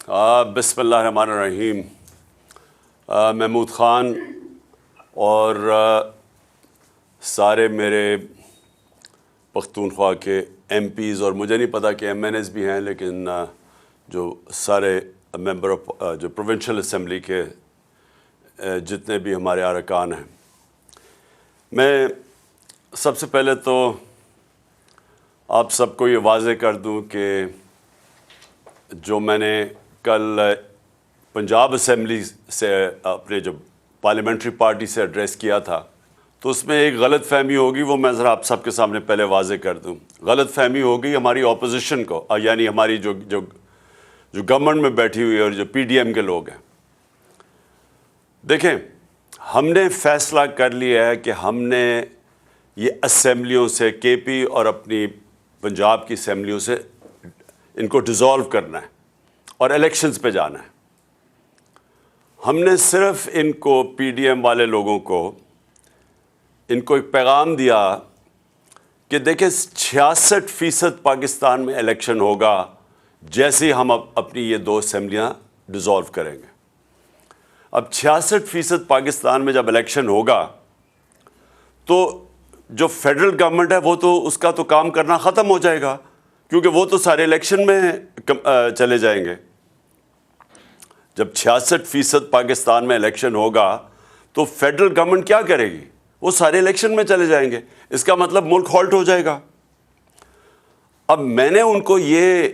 بسم اللہ الرحمن الرحیم۔ محمود خان اور سارے میرے پختونخوا کے ایم پیز، اور مجھے نہیں پتا کہ ایم این ایز بھی ہیں، لیکن جو سارے ممبر جو پروونشل اسمبلی کے جتنے بھی ہمارے ارکان ہیں، میں سب سے پہلے تو آپ سب کو یہ واضح کر دوں کہ جو میں نے کل پنجاب اسمبلی سے اپنے جو پارلیمنٹری پارٹی سے ایڈریس کیا تھا، تو اس میں ایک غلط فہمی ہوگی، وہ میں ذرا آپ سب کے سامنے پہلے واضح کر دوں۔ غلط فہمی ہوگی ہماری اپوزیشن کو، یعنی ہماری جو گورنمنٹ میں بیٹھی ہوئی ہے اور جو پی ڈی ایم کے لوگ ہیں۔ دیکھیں، ہم نے فیصلہ کر لیا ہے کہ ہم نے یہ اسمبلیوں سے، کے پی اور اپنی پنجاب کی اسمبلیوں سے ان کو ڈیزالو کرنا ہے اور الیکشنز پہ جانا ہے۔ ہم نے صرف ان کو، پی ڈی ایم والے لوگوں کو، ان کو ایک پیغام دیا کہ دیکھیں 66% پاکستان میں الیکشن ہوگا جیسے ہی ہم اپنی یہ 2 اسمبلیاں ڈیزالو کریں گے۔ اب 66% پاکستان میں جب الیکشن ہوگا تو جو فیڈرل گورنمنٹ ہے وہ تو اس کا تو کام کرنا ختم ہو جائے گا، کیونکہ وہ تو سارے الیکشن میں چلے جائیں گے۔ جب 66% پاکستان میں الیکشن ہوگا تو فیڈرل گورنمنٹ کیا کرے گی؟ وہ سارے الیکشن میں چلے جائیں گے، اس کا مطلب ملک ہالٹ ہو جائے گا۔ اب میں نے ان کو یہ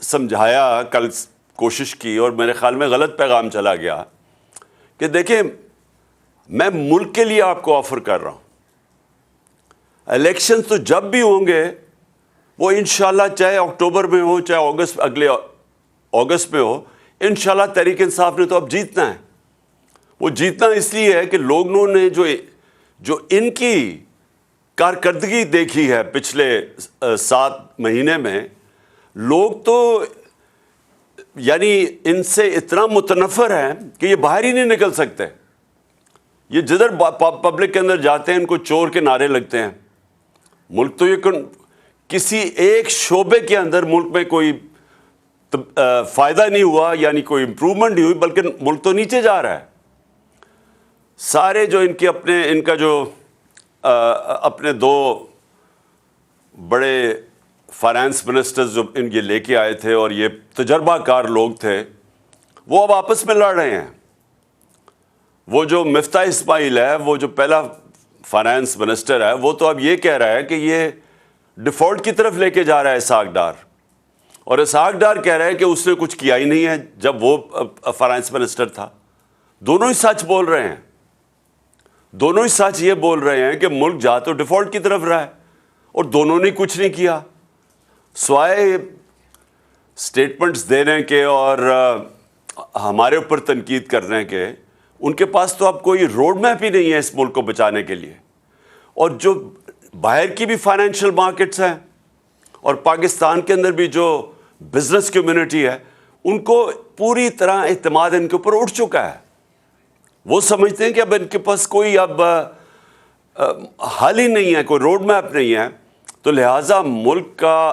سمجھایا، کل کوشش کی، اور میرے خیال میں غلط پیغام چلا گیا کہ دیکھیں، میں ملک کے لیے آپ کو آفر کر رہا ہوں، الیکشن تو جب بھی ہوں گے وہ انشاءاللہ چاہے اکتوبر میں ہو، چاہے اگلے اگست میں ہو، انشاءاللہ تحریک انصاف نے تو اب جیتنا ہے۔ وہ جیتنا اس لیے ہے کہ لوگوں نے جو ان کی کارکردگی دیکھی ہے پچھلے 7 مہینے میں، لوگ تو یعنی ان سے اتنا متنفر ہیں کہ یہ باہر ہی نہیں نکل سکتے۔ یہ جدھر پبلک کے اندر جاتے ہیں ان کو چور کے نعرے لگتے ہیں۔ ملک تو یہ کسی ایک شعبے کے اندر ملک میں کوئی فائدہ نہیں ہوا، یعنی کوئی امپروومنٹ نہیں ہوئی، بلکہ ملک تو نیچے جا رہا ہے۔ سارے جو ان کا جو اپنے 2 بڑے فائنانس منسٹرز جو یہ لے کے آئے تھے اور یہ تجربہ کار لوگ تھے، وہ اب آپس میں لڑ رہے ہیں۔ وہ جو مفتاح اسماعیل ہے، وہ جو پہلا فائنانس منسٹر ہے، وہ تو اب یہ کہہ رہا ہے کہ یہ ڈیفالٹ کی طرف لے کے جا رہا ہے اسحاق ڈار، اور اسحاق ڈار کہہ رہا ہے کہ اس نے کچھ کیا ہی نہیں ہے جب وہ فائنانس منسٹر تھا۔ دونوں ہی سچ بول رہے ہیں، دونوں ہی سچ یہ بول رہے ہیں کہ ملک جا تو ڈیفالٹ کی طرف رہا ہے، اور دونوں نے کچھ نہیں کیا سوائے اسٹیٹمنٹس دینے کے اور ہمارے اوپر تنقید کرنے کے۔ ان کے پاس تو اب کوئی روڈ میپ ہی نہیں ہے اس ملک کو بچانے کے لیے۔ اور جو باہر کی بھی فائنینشیل مارکیٹس ہیں اور پاکستان کے اندر بھی جو بزنس کمیونٹی ہے، ان کو پوری طرح اعتماد ان کے اوپر اٹھ چکا ہے۔ وہ سمجھتے ہیں کہ اب ان کے پاس کوئی اب حل ہی نہیں ہے، کوئی روڈ میپ نہیں ہے، تو لہٰذا ملک کا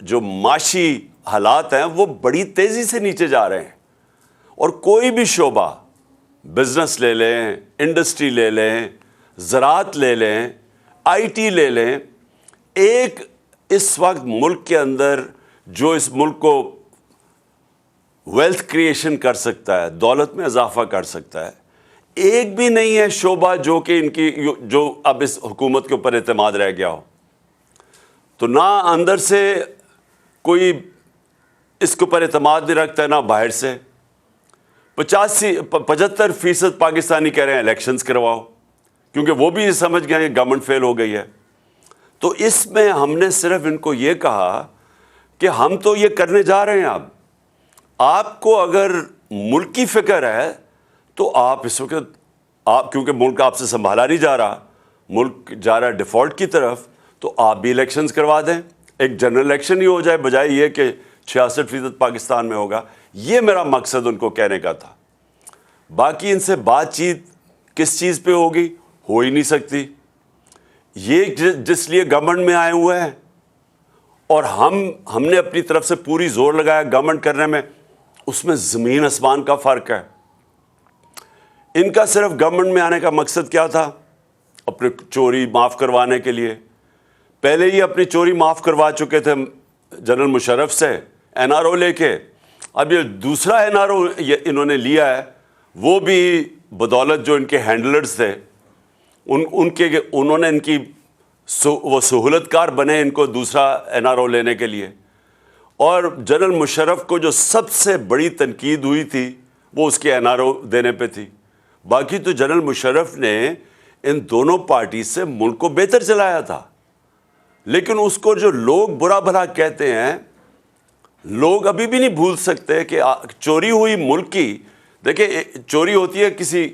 جو معاشی حالات ہیں وہ بڑی تیزی سے نیچے جا رہے ہیں۔ اور کوئی بھی شعبہ، بزنس لے لیں، انڈسٹری لے لیں، زراعت لے لیں، آئی ٹی لے لیں، ایک اس وقت ملک کے اندر جو اس ملک کو ویلتھ کریشن کر سکتا ہے، دولت میں اضافہ کر سکتا ہے، ایک بھی نہیں ہے شعبہ جو کہ ان کی جو اب اس حکومت کے اوپر اعتماد رہ گیا ہو۔ تو نہ اندر سے کوئی اس کے اوپر اعتماد نہیں رکھتا ہے، نہ باہر سے۔ 75% پاکستانی کہہ رہے ہیں الیکشنز کرواؤ، کیونکہ وہ بھی سمجھ گئے ہیں گورنمنٹ فیل ہو گئی ہے۔ تو اس میں ہم نے صرف ان کو یہ کہا کہ ہم تو یہ کرنے جا رہے ہیں، اب آپ کو اگر ملک کی فکر ہے تو آپ اس وقت کیونکہ ملک آپ سے سنبھالا نہیں جا رہا، ملک جا رہا ہے ڈیفالٹ کی طرف، تو آپ بھی الیکشنز کروا دیں، ایک جنرل الیکشن ہی ہو جائے، بجائے یہ کہ 66% پاکستان میں ہوگا۔ یہ میرا مقصد ان کو کہنے کا تھا۔ باقی ان سے بات چیت کس چیز پہ ہوگی؟ ہو ہی نہیں سکتی۔ یہ جس لیے گورنمنٹ میں آئے ہوئے ہیں اور ہم نے اپنی طرف سے پوری زور لگایا گورنمنٹ کرنے میں، اس میں زمین آسمان کا فرق ہے. ان کا صرف گورنمنٹ میں آنے کا مقصد کیا تھا؟ اپنے چوری معاف کروانے کے لیے. پہلے ہی اپنی چوری معاف کروا چکے تھے جنرل مشرف سے این آر او لے کے. اب یہ دوسرا این آر او انہوں نے لیا ہے, وہ بھی بدولت جو ان کے ہینڈلرز تھے انہوں نے ان کی وہ سہولت کار بنے ان کو دوسرا این آر او لینے کے لیے. اور جنرل مشرف کو جو سب سے بڑی تنقید ہوئی تھی وہ اس کے این آر او دینے پہ تھی. باقی تو جنرل مشرف نے ان دونوں پارٹی سے ملک کو بہتر چلایا تھا. لیکن اس کو جو لوگ برا بھلا کہتے ہیں, لوگ ابھی بھی نہیں بھول سکتے کہ چوری ہوئی ملک کی. دیکھیں چوری ہوتی ہے کسی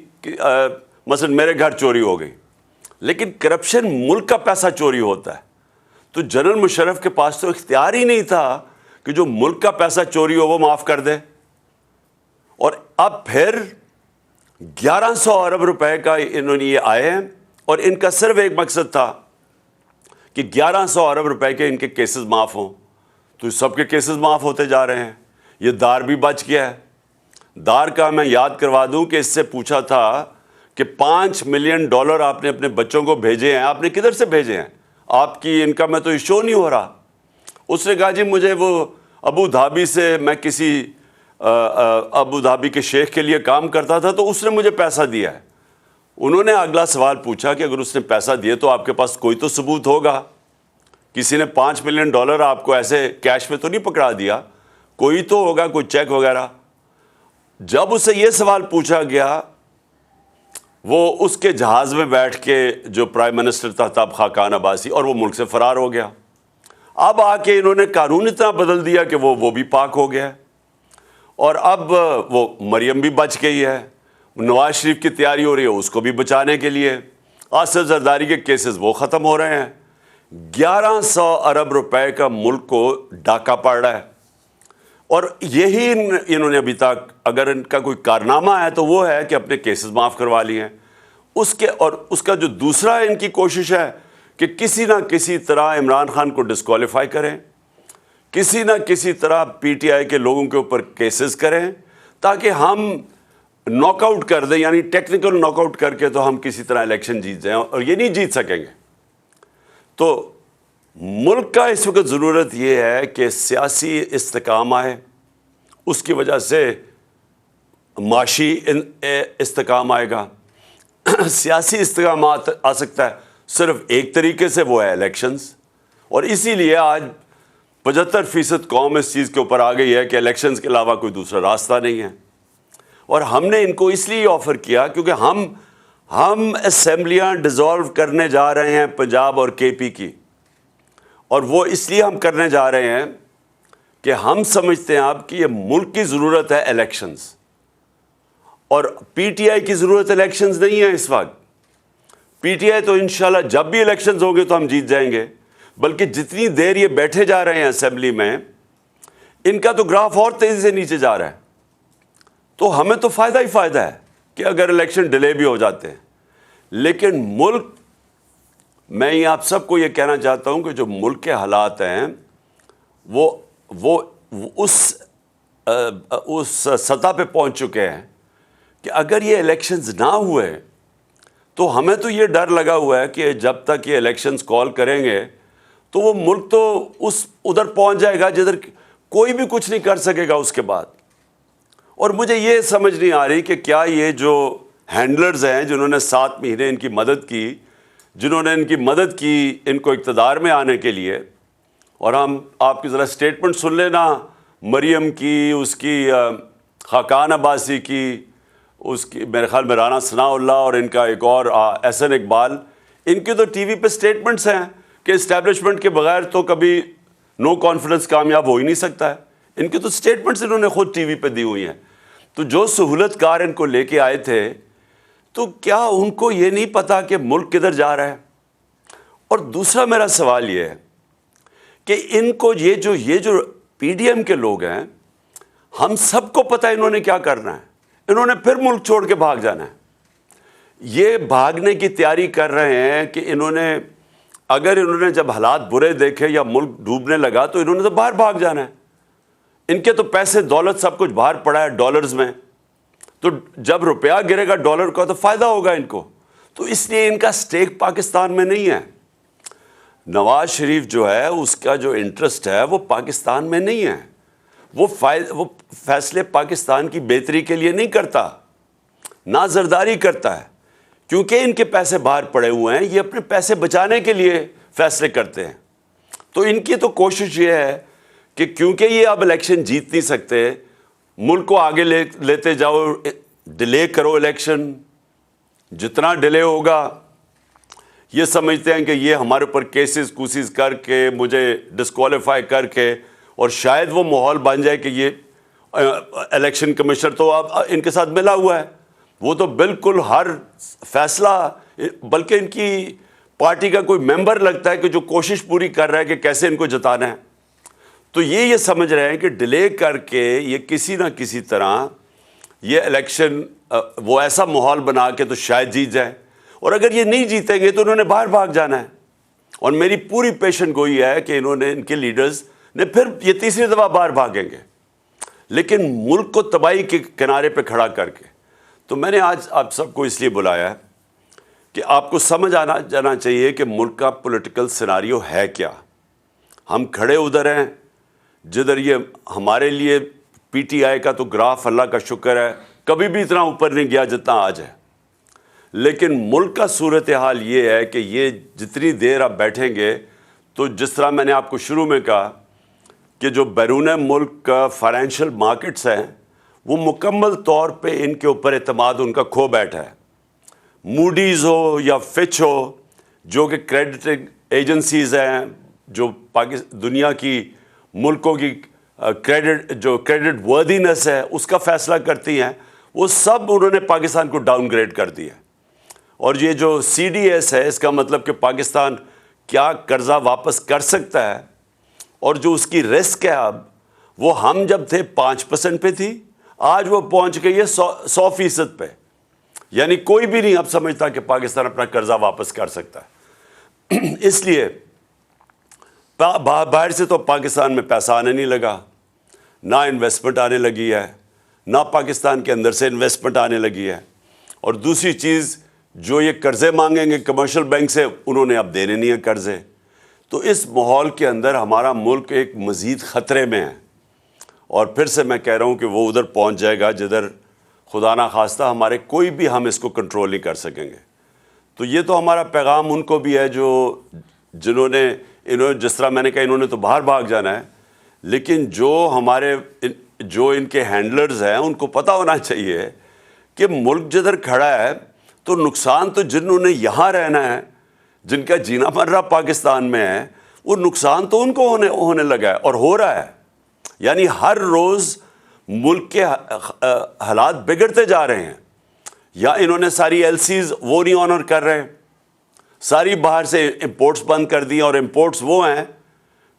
مثلا میرے گھر چوری ہو گئی, لیکن کرپشن ملک کا پیسہ چوری ہوتا ہے. تو جنرل مشرف کے پاس تو اختیار ہی نہیں تھا کہ جو ملک کا پیسہ چوری ہو وہ معاف کر دے. اور اب پھر 1100 ارب روپے کا انہوں نے یہ آئے ہیں, اور ان کا صرف ایک مقصد تھا کہ 1100 ارب روپے کے ان کے کیسز معاف ہوں. تو سب کے کیسز معاف ہوتے جا رہے ہیں. یہ دار بھی بچ گیا ہے. دار کا میں یاد کروا دوں کہ اس سے پوچھا تھا کہ $5 ملین آپ نے اپنے بچوں کو بھیجے ہیں, آپ نے کدھر سے بھیجے ہیں؟ آپ کی انکم میں تو یہ شو نہیں ہو رہا. اس نے کہا جی مجھے وہ ابو دھابی سے, میں کسی ابو دھابی کے شیخ کے لیے کام کرتا تھا تو اس نے مجھے پیسہ دیا ہے. انہوں نے اگلا سوال پوچھا کہ اگر اس نے پیسہ دیے تو آپ کے پاس کوئی تو ثبوت ہوگا. کسی نے $5 ملین آپ کو ایسے کیش میں تو نہیں پکڑا دیا, کوئی تو ہوگا, کوئی چیک وغیرہ. جب اسے یہ سوال پوچھا گیا, وہ اس کے جہاز میں بیٹھ کے جو پرائم منسٹر تھا تب خاقان عباسی, اور وہ ملک سے فرار ہو گیا. اب آ کے انہوں نے قانون اتنا بدل دیا کہ وہ بھی پاک ہو گیا. اور اب وہ مریم بھی بچ گئی ہے. نواز شریف کی تیاری ہو رہی ہے اس کو بھی بچانے کے لیے. آصف زرداری کے کیسز وہ ختم ہو رہے ہیں. 1100 ارب روپے کا ملک کو ڈاکہ پڑ رہا ہے. اور یہی انہوں نے ابھی تک, اگر ان کا کوئی کارنامہ ہے تو وہ ہے کہ اپنے کیسز معاف کروا لیے ہیں. اور اس کا جو دوسرا ان کی کوشش ہے کہ کسی نہ کسی طرح عمران خان کو ڈسکوالیفائی کریں, کسی نہ کسی طرح پی ٹی آئی کے لوگوں کے اوپر کیسز کریں تاکہ ہم ناک آؤٹ کر دیں, یعنی ٹیکنیکل ناک آؤٹ کر کے تو ہم کسی طرح الیکشن جیت جائیں, اور یہ نہیں جیت سکیں گے. تو ملک کا اس وقت ضرورت یہ ہے کہ سیاسی استحکام آئے, اس کی وجہ سے معاشی استحکام آئے گا. سیاسی استحکام آ سکتا ہے صرف ایک طریقے سے, وہ ہے الیکشنز. اور اسی لیے آج 75% قوم اس چیز کے اوپر آ گئی ہے کہ الیکشنز کے علاوہ کوئی دوسرا راستہ نہیں ہے. اور ہم نے ان کو اس لیے آفر کیا کیونکہ ہم اسمبلیاں ڈیزالو کرنے جا رہے ہیں پنجاب اور کے پی کی, اور وہ اس لیے ہم کرنے جا رہے ہیں کہ ہم سمجھتے ہیں اب کہ یہ ملک کی ضرورت ہے الیکشنز, اور پی ٹی آئی کی ضرورت الیکشنز نہیں ہے اس وقت. پی ٹی آئی تو انشاءاللہ جب بھی الیکشنز ہوں گے تو ہم جیت جائیں گے, بلکہ جتنی دیر یہ بیٹھے جا رہے ہیں اسمبلی میں, ان کا تو گراف اور تیزی سے نیچے جا رہا ہے. تو ہمیں تو فائدہ ہی فائدہ ہے کہ اگر الیکشن ڈیلے بھی ہو جاتے ہیں. لیکن ملک, میں یہ آپ سب کو یہ کہنا چاہتا ہوں کہ جو ملک کے حالات ہیں وہ اس سطح پہ پہنچ چکے ہیں کہ اگر یہ الیکشنز نہ ہوئے تو ہمیں تو یہ ڈر لگا ہوا ہے کہ جب تک یہ الیکشنز کال کریں گے تو وہ ملک تو ادھر پہنچ جائے گا جدھر کوئی بھی کچھ نہیں کر سکے گا اس کے بعد. اور مجھے یہ سمجھ نہیں آ رہی کہ کیا یہ جو ہینڈلرز ہیں جنہوں نے 7 مہینے ان کی مدد کی, جنہوں نے ان کی مدد کی ان کو اقتدار میں آنے کے لیے, اور ہم آپ کی ذرا سٹیٹمنٹ سن لینا مریم کی, اس کی خاقان عباسی کی, اس کی میرے خیال میں رانا ثناء اللہ, اور ان کا ایک اور احسن اقبال, ان کی تو ٹی وی پہ سٹیٹمنٹس ہیں کہ اسٹیبلشمنٹ کے بغیر تو کبھی نو کانفیڈنس کامیاب ہو ہی نہیں سکتا ہے. ان کی تو سٹیٹمنٹس انہوں نے خود ٹی وی پہ دی ہوئی ہیں. تو جو سہولت کار ان کو لے کے آئے تھے, تو کیا ان کو یہ نہیں پتا کہ ملک کدھر جا رہا ہے؟ اور دوسرا میرا سوال یہ ہے کہ ان کو یہ جو پی ڈی ایم کے لوگ ہیں, ہم سب کو پتہ ہے انہوں نے کیا کرنا ہے. انہوں نے پھر ملک چھوڑ کے بھاگ جانا ہے. یہ بھاگنے کی تیاری کر رہے ہیں کہ اگر انہوں نے جب حالات برے دیکھے یا ملک ڈوبنے لگا تو انہوں نے تو باہر بھاگ جانا ہے. ان کے تو پیسے دولت سب کچھ باہر پڑا ہے ڈالرز میں، تو جب روپیہ گرے گا ڈالر کا تو فائدہ ہوگا ان کو، تو اس لیے ان کا سٹیک پاکستان میں نہیں ہے۔ نواز شریف جو ہے اس کا جو انٹرسٹ ہے وہ پاکستان میں نہیں ہے، وہ فیصلے پاکستان کی بہتری کے لیے نہیں کرتا، نہ زرداری کرتا ہے، کیونکہ ان کے پیسے باہر پڑے ہوئے ہیں، یہ اپنے پیسے بچانے کے لیے فیصلے کرتے ہیں۔ تو ان کی تو کوشش یہ ہے کہ کیونکہ یہ اب الیکشن جیت نہیں سکتے، ملک کو آگے لیتے جاؤ، ڈیلے کرو الیکشن، جتنا ڈیلے ہوگا یہ سمجھتے ہیں کہ یہ ہمارے اوپر کیسز کوسز کر کے مجھے ڈسکوالیفائی کر کے، اور شاید وہ ماحول بن جائے کہ یہ الیکشن کمشنر تو اب ان کے ساتھ ملا ہوا ہے، وہ تو بالکل ہر فیصلہ، بلکہ ان کی پارٹی کا کوئی ممبر لگتا ہے کہ جو کوشش پوری کر رہا ہے کہ کیسے ان کو جتانا ہے، تو یہ سمجھ رہے ہیں کہ ڈیلے کر کے یہ کسی نہ کسی طرح یہ الیکشن وہ ایسا ماحول بنا کے تو شاید جیت جائے، اور اگر یہ نہیں جیتیں گے تو انہوں نے باہر بھاگ جانا ہے۔ اور میری پوری پیشن گوئی ہے کہ ان کے لیڈرز نے پھر یہ تیسری دفعہ باہر بھاگیں گے، لیکن ملک کو تباہی کے کنارے پہ کھڑا کر کے۔ تو میں نے آج آپ سب کو اس لیے بلایا ہے کہ آپ کو سمجھ جانا چاہیے کہ ملک کا پولیٹیکل سیناریو ہے کیا۔ ہم کھڑے ادھر ہیں جدھر یہ ہمارے لیے پی ٹی آئی کا تو گراف اللہ کا شکر ہے کبھی بھی اتنا اوپر نہیں گیا جتنا آج ہے، لیکن ملک کا صورتحال یہ ہے کہ یہ جتنی دیر آپ بیٹھیں گے تو جس طرح میں نے آپ کو شروع میں کہا کہ جو بیرون ملک کا فائنینشیل مارکیٹس ہیں وہ مکمل طور پہ ان کے اوپر اعتماد ان کا کھو بیٹھا ہے۔ موڈیز ہو یا فچ ہو جو کہ کریڈٹ ایجنسیز ہیں جو دنیا کی ملکوں کی کریڈٹ وردینس ہے اس کا فیصلہ کرتی ہیں، وہ سب انہوں نے پاکستان کو ڈاؤن گریڈ کر دیا ہے۔ اور یہ جو سی ڈی ایس ہے اس کا مطلب کہ پاکستان کیا قرضہ واپس کر سکتا ہے، اور جو اس کی رسک ہے اب وہ ہم جب تھے 5% پہ تھی، آج وہ پہنچ گئی ہے 100% پہ، یعنی کوئی بھی نہیں اب سمجھتا کہ پاکستان اپنا قرضہ واپس کر سکتا ہے۔ اس لیے باہر سے تو پاکستان میں پیسہ آنے نہیں لگا، نہ انویسٹمنٹ آنے لگی ہے، نہ پاکستان کے اندر سے انویسٹمنٹ آنے لگی ہے، اور دوسری چیز جو یہ قرضے مانگیں گے کمرشل بینک سے انہوں نے اب دینے نہیں ہیں قرضے۔ تو اس ماحول کے اندر ہمارا ملک ایک مزید خطرے میں ہے، اور پھر سے میں کہہ رہا ہوں کہ وہ ادھر پہنچ جائے گا جدھر خدا نہ خواستہ ہمارے کوئی بھی ہم اس کو کنٹرول نہیں کر سکیں گے۔ تو یہ تو ہمارا پیغام ان کو بھی ہے جنہوں نے جس طرح میں نے کہا انہوں نے تو باہر بھاگ جانا ہے، لیکن جو ان کے ہینڈلرز ہیں ان کو پتہ ہونا چاہیے کہ ملک جدھر کھڑا ہے تو نقصان تو جنہوں نے یہاں رہنا ہے، جن کا جینا مرنا پاکستان میں ہے، وہ نقصان تو ان کو ہونے لگا ہے اور ہو رہا ہے۔ یعنی ہر روز ملک کے حالات بگڑتے جا رہے ہیں، یا انہوں نے ساری ایل سیز وہ نہیں آنر کر رہے، ساری باہر سے امپورٹس بند کر دی، اور امپورٹس وہ ہیں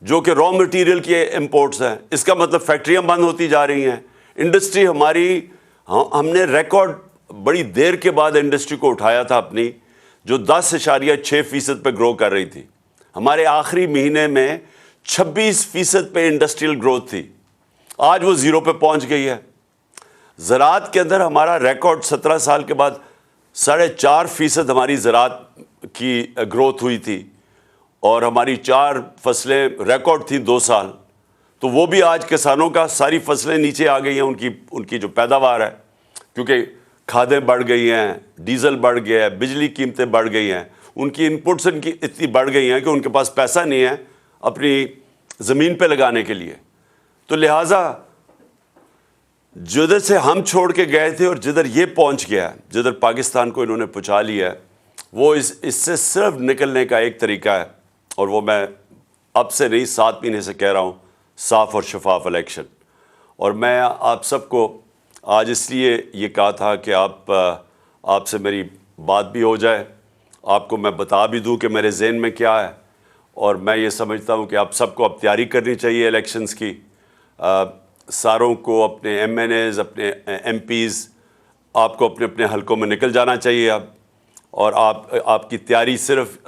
جو کہ را مٹیریل کے امپورٹس ہیں، اس کا مطلب فیکٹریاں بند ہوتی جا رہی ہیں۔ انڈسٹری ہماری، ہم نے ریکارڈ بڑی دیر کے بعد انڈسٹری کو اٹھایا تھا اپنی، جو 10.6% پہ گرو کر رہی تھی، ہمارے آخری مہینے میں 26% پہ انڈسٹریل گروتھ تھی، آج وہ 0 پہ پہنچ گئی ہے۔ زراعت کے اندر ہمارا ریکارڈ 17 سال کے بعد 4.5% ہماری زراعت کی گروتھ ہوئی تھی، اور ہماری 4 فصلیں ریکارڈ تھیں 2 سال، تو وہ بھی آج کسانوں کا ساری فصلیں نیچے آ گئی ہیں، ان کی جو پیداوار ہے، کیونکہ کھادیں بڑھ گئی ہیں، ڈیزل بڑھ گیا ہے، بجلی قیمتیں بڑھ گئی ہیں، ان کی انپٹس اتنی بڑھ گئی ہیں کہ ان کے پاس پیسہ نہیں ہے اپنی زمین پہ لگانے کے لیے۔ تو لہٰذا جدھر سے ہم چھوڑ کے گئے تھے اور جدھر یہ پہنچ گیا، جدھر پاکستان کو انہوں نے پہنچا لیا ہے، وہ اس سے صرف نکلنے کا ایک طریقہ ہے، اور وہ میں اب سے نہیں 7 مہینے سے کہہ رہا ہوں، صاف اور شفاف الیکشن۔ اور میں آپ سب کو آج اس لیے یہ کہا تھا کہ آپ سے میری بات بھی ہو جائے، آپ کو میں بتا بھی دوں کہ میرے ذہن میں کیا ہے، اور میں یہ سمجھتا ہوں کہ آپ سب کو اب تیاری کرنی چاہیے الیکشنز کی، ساروں کو اپنے ایم این ایز، اپنے ایم پیز، آپ کو اپنے اپنے حلقوں میں نکل جانا چاہیے اب، اور آپ کی تیاری صرف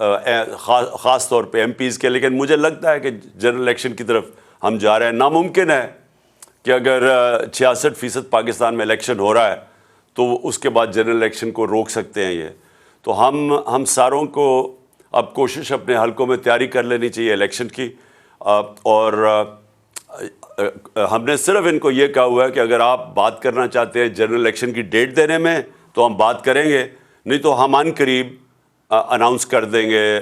خاص طور پہ ایم پیز کے، لیکن مجھے لگتا ہے کہ جنرل الیکشن کی طرف ہم جا رہے ہیں۔ ناممکن ہے کہ اگر 66% پاکستان میں الیکشن ہو رہا ہے تو اس کے بعد جنرل الیکشن کو روک سکتے ہیں یہ. تو ہم ساروں کو اب کوشش اپنے حلقوں میں تیاری کر لینی چاہیے الیکشن کی, اور ہم نے صرف ان کو یہ کہا ہوا ہے کہ اگر آپ بات کرنا چاہتے ہیں جنرل الیکشن کی ڈیٹ دینے میں تو ہم بات کریں گے, نہیں تو ہم عن قریب اناؤنس کر دیں گے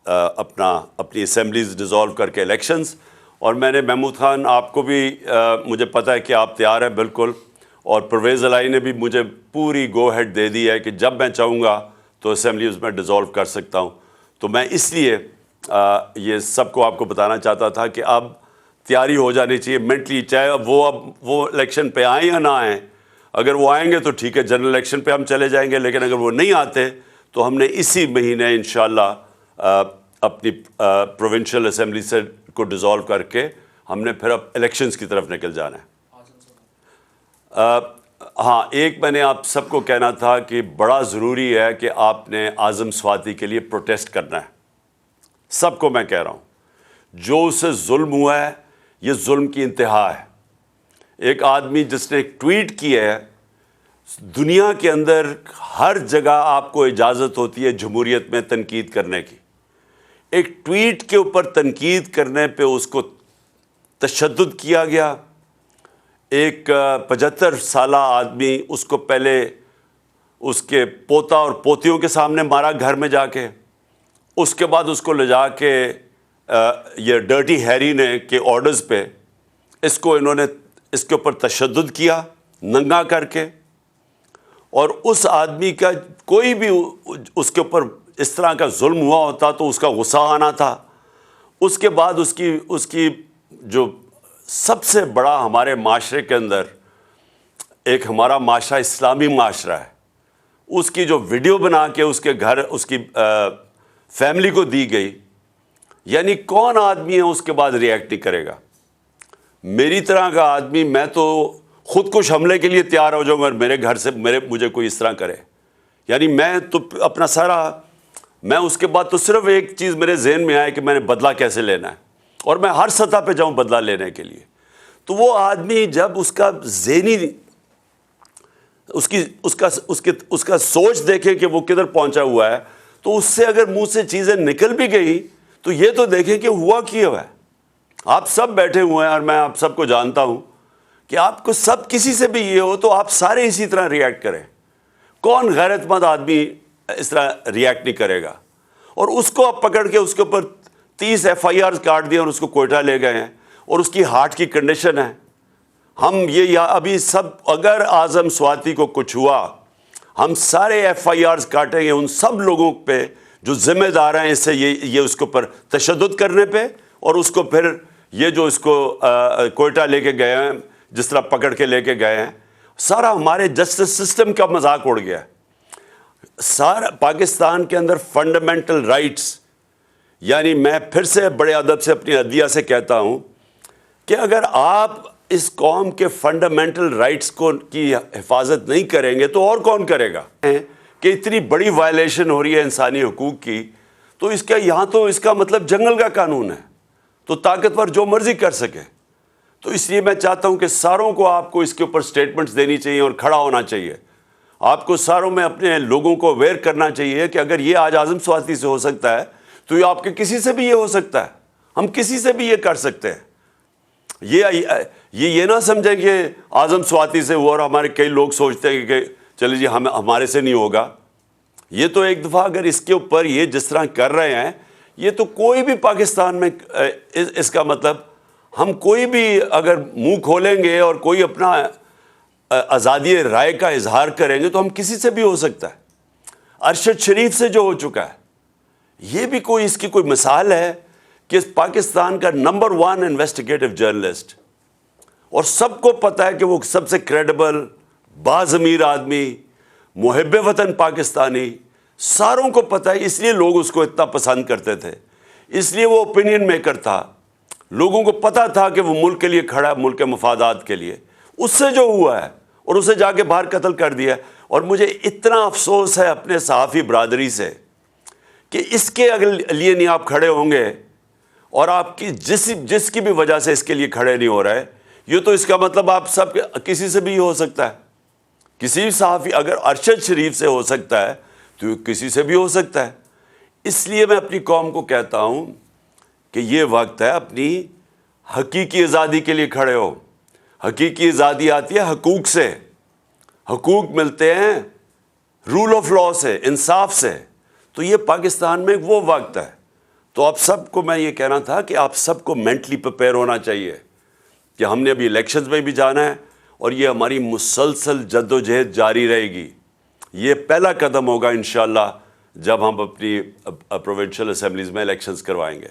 اپنی اسمبلیز ڈیزالو کر کے الیکشنز. اور میں نے محمود خان آپ کو بھی مجھے پتہ ہے کہ آپ تیار ہیں بالکل, اور پرویز الہی نے بھی مجھے پوری گو ہیڈ دے دی ہے کہ جب میں چاہوں گا تو اسمبلیز میں ڈیزالو کر سکتا ہوں. تو میں اس لیے یہ سب کو آپ کو بتانا چاہتا تھا کہ اب تیاری ہو جانی چاہیے مینٹلی, چاہے وہ الیکشن پہ آئیں یا نہ آئیں. اگر وہ آئیں گے تو ٹھیک ہے, جنرل الیکشن پہ ہم چلے جائیں گے, لیکن اگر وہ نہیں آتے تو ہم نے اسی مہینے انشاءاللہ اپنی پروونشل اسمبلی سے کو ڈیزالو کر کے ہم نے پھر اب الیکشنز کی طرف نکل جانا ہے. ہاں, ایک میں نے آپ سب کو کہنا تھا کہ بڑا ضروری ہے کہ آپ نے اعظم سواتی کے لیے پروٹیسٹ کرنا ہے. سب کو میں کہہ رہا ہوں, جو اسے ظلم ہوا ہے یہ ظلم کی انتہا ہے. ایک آدمی جس نے ایک ٹویٹ کی ہے, دنیا کے اندر ہر جگہ آپ کو اجازت ہوتی ہے جمہوریت میں تنقید کرنے کی. ایک ٹویٹ کے اوپر تنقید کرنے پہ اس کو تشدد کیا گیا. ایک 75 سالہ آدمی, اس کو پہلے اس کے پوتا اور پوتیوں کے سامنے مارا گھر میں جا کے, اس کے بعد اس کو لے جا کے یہ ڈرٹی ہیری نے کے آرڈرز پہ انہوں نے اس کے اوپر تشدد کیا ننگا کر کے. اور اس آدمی کا کوئی بھی اس کے اوپر اس طرح کا ظلم ہوا ہوتا تو اس کا غصہ آنا تھا. اس کے بعد اس کی جو سب سے بڑا ہمارے معاشرے کے اندر, ایک ہمارا معاشرہ اسلامی معاشرہ ہے, اس کی جو ویڈیو بنا کے اس کے گھر اس کی فیملی کو دی گئی, یعنی کون آدمی ہے اس کے بعد ریئیکٹ نہیں کرے گا؟ میری طرح کا آدمی, میں تو خود کش حملے کے لیے تیار ہو جاؤں گا میرے گھر سے مجھے کوئی اس طرح کرے. یعنی میں تو اپنا سارا, میں اس کے بعد تو صرف ایک چیز میرے ذہن میں آئے کہ میں نے بدلہ کیسے لینا ہے, اور میں ہر سطح پہ جاؤں بدلہ لینے کے لیے. تو وہ آدمی جب اس کا ذہنی اس کا سوچ دیکھے کہ وہ کدھر پہنچا ہوا ہے, تو اس سے اگر منہ سے چیزیں نکل بھی گئی تو یہ تو دیکھیں کہ ہوا کیا ہوا ہے. آپ سب بیٹھے ہوئے ہیں اور میں آپ سب کو جانتا ہوں کہ آپ کو سب کسی سے بھی یہ ہو تو آپ سارے اسی طرح ریئیکٹ کریں. کون غیرت مند آدمی اس طرح ریئیکٹ نہیں کرے گا؟ اور اس کو آپ پکڑ کے اس کے اوپر 30 FIRs کاٹ دیے اور اس کو کوئٹہ لے گئے ہیں, اور اس کی ہارٹ کی کنڈیشن ہے. ہم یہ ابھی سب, اگر اعظم سواتی کو کچھ ہوا, ہم سارے FIRs کاٹیں گے ان سب لوگوں پہ جو ذمہ دار ہیں اس سے یہ اس کے اوپر تشدد کرنے پہ, اور اس کو پھر یہ جو اس کو کوئٹہ لے کے گئے ہیں, جس طرح پکڑ کے لے کے گئے ہیں. سارا ہمارے جسٹس سسٹم کا مذاق اڑ گیا. سارا پاکستان کے اندر فنڈامنٹل رائٹس, یعنی میں پھر سے بڑے ادب سے اپنی عدلیہ سے کہتا ہوں کہ اگر آپ اس قوم کے فنڈامنٹل رائٹس کی حفاظت نہیں کریں گے تو اور کون کرے گا؟ کہ اتنی بڑی وائلیشن ہو رہی ہے انسانی حقوق کی, تو یہاں تو اس کا مطلب جنگل کا قانون ہے, تو طاقتور جو مرضی کر سکے. تو اس لیے میں چاہتا ہوں کہ ساروں کو آپ کو اس کے اوپر سٹیٹمنٹس دینی چاہیے اور کھڑا ہونا چاہیے. آپ کو ساروں میں اپنے لوگوں کو اویئر کرنا چاہیے کہ اگر یہ آج اعظم سواتی سے ہو سکتا ہے تو یہ آپ کے کسی سے بھی یہ ہو سکتا ہے, ہم کسی سے بھی یہ کر سکتے ہیں. یہ نہ سمجھیں کہ اعظم سواتی سے ہوا اور ہمارے کئی لوگ سوچتے ہیں کہ چلے جی ہمارے سے نہیں ہوگا. یہ تو ایک دفعہ اگر اس کے اوپر یہ جس طرح کر رہے ہیں, یہ تو کوئی بھی پاکستان میں اس کا مطلب ہم کوئی بھی اگر منہ کھولیں گے اور کوئی اپنا آزادی رائے کا اظہار کریں گے تو ہم کسی سے بھی ہو سکتا ہے. ارشد شریف سے جو ہو چکا ہے, یہ بھی کوئی اس کی کوئی مثال ہے کہ پاکستان کا نمبر 1 انویسٹیگیٹو جرنلسٹ, اور سب کو پتہ ہے کہ وہ سب سے کریڈیبل باضمیر آدمی, محب وطن پاکستانی, ساروں کو پتہ ہے. اس لیے لوگ اس کو اتنا پسند کرتے تھے, اس لیے وہ اوپینین میکر تھا. لوگوں کو پتہ تھا کہ وہ ملک کے لیے کھڑا ہے, ملک کے مفادات کے لیے. اس سے جو ہوا ہے اور اسے جا کے باہر قتل کر دیا. اور مجھے اتنا افسوس ہے اپنے صحافی برادری سے کہ اس کے لیے نہیں آپ کھڑے ہوں گے, اور آپ کی جس کی بھی وجہ سے اس کے لیے کھڑے نہیں ہو رہے، یہ تو اس کا مطلب آپ سب کسی سے بھی ہو سکتا ہے. کسی بھی صحافی اگر ارشد شریف سے ہو سکتا ہے تو کسی سے بھی ہو سکتا ہے. اس لیے میں اپنی قوم کو کہتا ہوں کہ یہ وقت ہے اپنی حقیقی آزادی کے لیے کھڑے ہو. حقیقی آزادی آتی ہے حقوق سے. حقوق ملتے ہیں رول آف لا سے، انصاف سے. تو یہ پاکستان میں وہ وقت ہے. تو آپ سب کو میں یہ کہنا تھا کہ آپ سب کو مینٹلی پریپیئر ہونا چاہیے کہ ہم نے ابھی الیکشنز میں بھی جانا ہے اور یہ ہماری مسلسل جد و جہد جاری رہے گی. یہ پہلا قدم ہوگا انشاءاللہ جب ہم اپنی پروونشل اسمبلیز میں الیکشنز کروائیں گے.